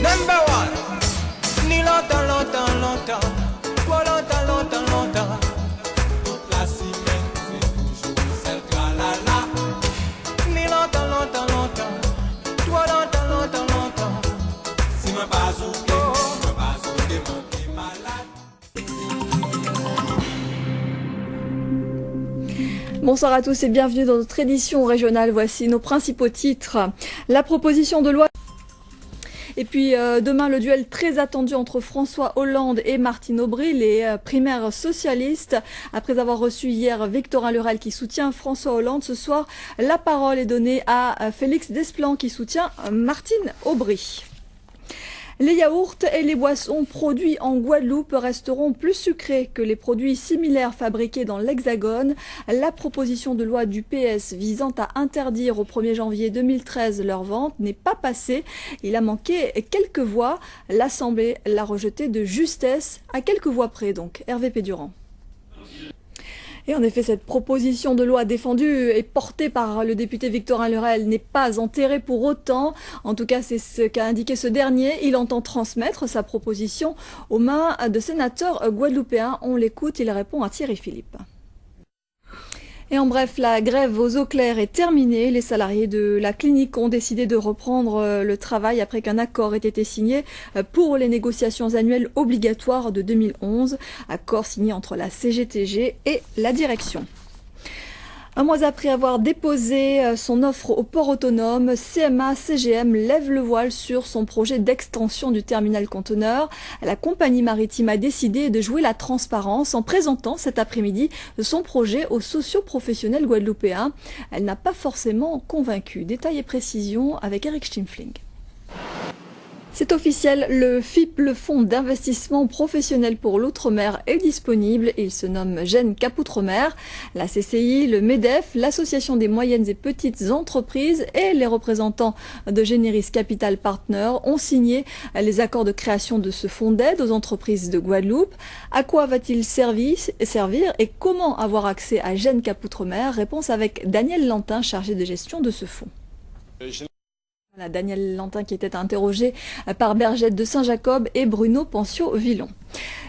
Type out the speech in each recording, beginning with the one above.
Number one. Ni longtemps, longtemps, longtemps. Trop longtemps, longtemps, longtemps. Toute la semaine, c'est toujours celle tra-la-la. Ni longtemps, longtemps, longtemps. Trop longtemps, longtemps, longtemps. Si ma base ou t'es malade. Bonsoir à tous et bienvenue dans notre édition régionale. Voici nos principaux titres. La proposition de loi. Et puis demain, le duel très attendu entre François Hollande et Martine Aubry, les primaires socialistes. Après avoir reçu hier Victorin Lurel qui soutient François Hollande, ce soir, la parole est donnée à Félix Desplan qui soutient Martine Aubry. Les yaourts et les boissons produits en Guadeloupe resteront plus sucrés que les produits similaires fabriqués dans l'Hexagone. La proposition de loi du PS visant à interdire au 1er janvier 2013 leur vente n'est pas passée. Il a manqué quelques voix. L'Assemblée l'a rejeté de justesse, à quelques voix près donc. Hervé Pédurand. Et en effet, cette proposition de loi défendue et portée par le député Victorin Lurel n'est pas enterrée pour autant. En tout cas, c'est ce qu'a indiqué ce dernier. Il entend transmettre sa proposition aux mains de sénateurs guadeloupéens. On l'écoute, il répond à Thierry Philippe. Et en bref, la grève aux eaux claires est terminée. Les salariés de la clinique ont décidé de reprendre le travail après qu'un accord ait été signé pour les négociations annuelles obligatoires de 2011. Accord signé entre la CGTG et la direction. Un mois après avoir déposé son offre au port autonome, CMA-CGM lève le voile sur son projet d'extension du terminal conteneur. La compagnie maritime a décidé de jouer la transparence en présentant cet après-midi son projet aux socio-professionnels guadeloupéens. Elle n'a pas forcément convaincu. Détails et précisions avec Eric Schimpfling. C'est officiel, le FIP, le Fonds d'investissement professionnel pour l'outre-mer, est disponible. Il se nomme Jeune Cap Outre-mer. La CCI, le MEDEF, l'Association des moyennes et petites entreprises et les représentants de Generis Capital Partners ont signé les accords de création de ce fonds d'aide aux entreprises de Guadeloupe. À quoi va-t-il servir et comment avoir accès à Jeune Cap Outre-mer? Réponse avec Daniel Lantin, chargé de gestion de ce fonds. Voilà, Daniel Lantin qui était interrogé par Bergette de Saint-Jacob et Bruno Pencio-Villon.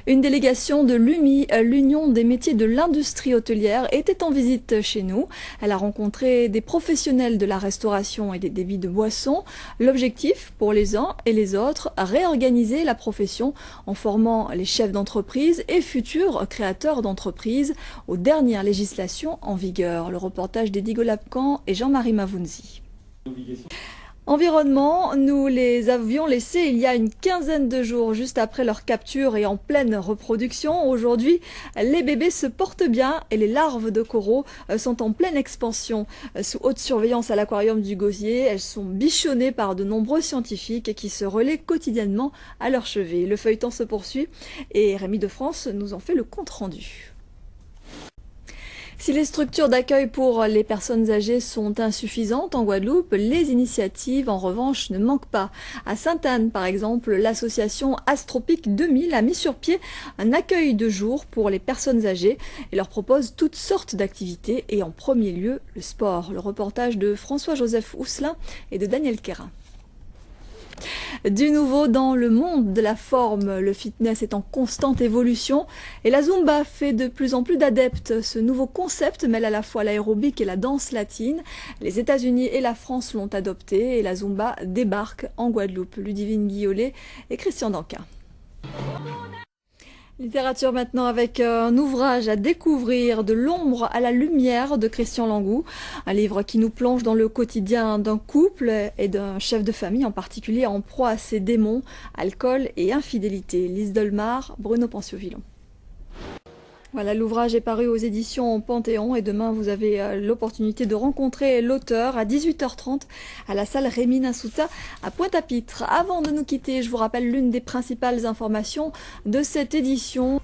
Une délégation de l'UMI, l'Union des métiers de l'industrie hôtelière, était en visite chez nous. Elle a rencontré des professionnels de la restauration et des débits de boissons. L'objectif pour les uns et les autres, réorganiser la profession en formant les chefs d'entreprise et futurs créateurs d'entreprises aux dernières législations en vigueur. Le reportage d'Eddie Golapcan et Jean-Marie Mavounzi. Environnement, nous les avions laissés il y a une quinzaine de jours, juste après leur capture et en pleine reproduction. Aujourd'hui, les bébés se portent bien et les larves de coraux sont en pleine expansion. Sous haute surveillance à l'aquarium du Gosier, elles sont bichonnées par de nombreux scientifiques qui se relaient quotidiennement à leur chevet. Le feuilleton se poursuit et Rémi de France nous en fait le compte-rendu. Si les structures d'accueil pour les personnes âgées sont insuffisantes en Guadeloupe, les initiatives, en revanche, ne manquent pas. À Sainte-Anne, par exemple, l'association Astropique 2000 a mis sur pied un accueil de jour pour les personnes âgées et leur propose toutes sortes d'activités et en premier lieu le sport. Le reportage de François-Joseph Housselin et de Daniel Quérin. Du nouveau dans le monde de la forme, le fitness est en constante évolution et la Zumba fait de plus en plus d'adeptes. Ce nouveau concept mêle à la fois l'aérobic et la danse latine. Les États-Unis et la France l'ont adopté et la Zumba débarque en Guadeloupe. Ludivine Guillolet et Christian Danca. Littérature maintenant avec un ouvrage à découvrir, De l'ombre à la lumière de Christian Langou, un livre qui nous plonge dans le quotidien d'un couple et d'un chef de famille en particulier en proie à ses démons, alcool et infidélité. Lise Dolmar, Bruno Pencio-Villon. Voilà, l'ouvrage est paru aux éditions Panthéon et demain vous avez l'opportunité de rencontrer l'auteur à 18h30 à la salle Rémy Nassouta à Pointe-à-Pitre. Avant de nous quitter, je vous rappelle l'une des principales informations de cette édition.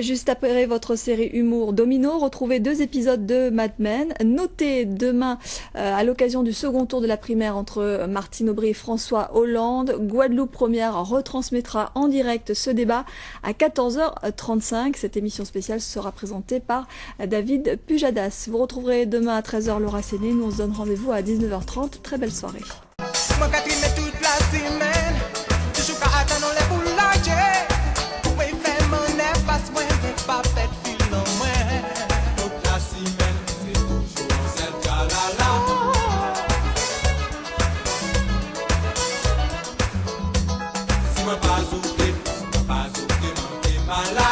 Juste après votre série Humour Domino, retrouvez 2 épisodes de Mad Men. Notez demain, à l'occasion du second tour de la primaire entre Martine Aubry et François Hollande, Guadeloupe Première retransmettra en direct ce débat à 14h35. Cette émission spéciale sera présentée par David Pujadas. Vous retrouverez demain à 13h Laura Séné. Nous on se donne rendez-vous à 19h30. Très belle soirée. malade.